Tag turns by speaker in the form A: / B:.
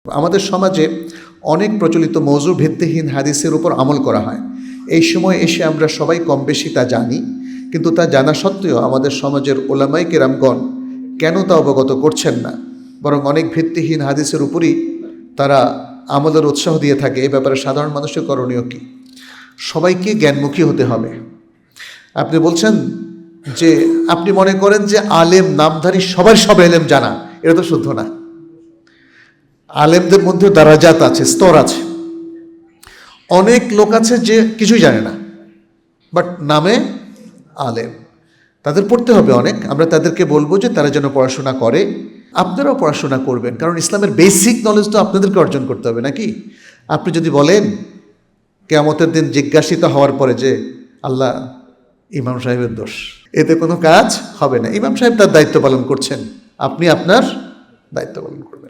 A: আমাদের সমাজে অনেক প্রচলিত মওযু ভিত্তিহীন হাদিসের উপর আমল করা হয়। এই সময় এসে আমরা সবাই কম বেশি তা জানি, কিন্তু তা জানা সত্ত্বেও আমাদের সমাজের ওলামায়ে কেরামগণ কেন তা অবগত করছেন না, বরং অনেক ভিত্তিহীন হাদিসের উপরই তারা আমলের উৎসাহ দিয়ে থাকে। এ ব্যাপারে সাধারণ মানুষের করণীয় কী? সবাইকে জ্ঞানমুখী হতে হবে। আপনি বলছেন যে আপনি মনে করেন যে আলেম নামধারী সবার সব এলেম জানা, এটা তো শুদ্ধ না। আলেমদের মধ্যে দারাজাত আছে, স্তর আছে। অনেক লোক আছে যে কিছুই জানে না, বাট নামে আলেম। তাদের পড়তে হবে অনেক। আমরা তাদেরকে বলবো যে তারা যেন পড়াশোনা করে। আপনারাও পড়াশোনা করবেন, কারণ ইসলামের বেসিক নলেজ তো আপনাদেরকে অর্জন করতে হবে নাকি? আপনি যদি বলেন কিয়ামতের দিন জিজ্ঞাসিত হওয়ার পরে যে আল্লাহ ইমাম সাহেবের দোষ, এতে কোনো কাজ হবে না। ইমাম সাহেব তার দায়িত্ব পালন করছেন, আপনি আপনার দায়িত্ব পালন করবেন।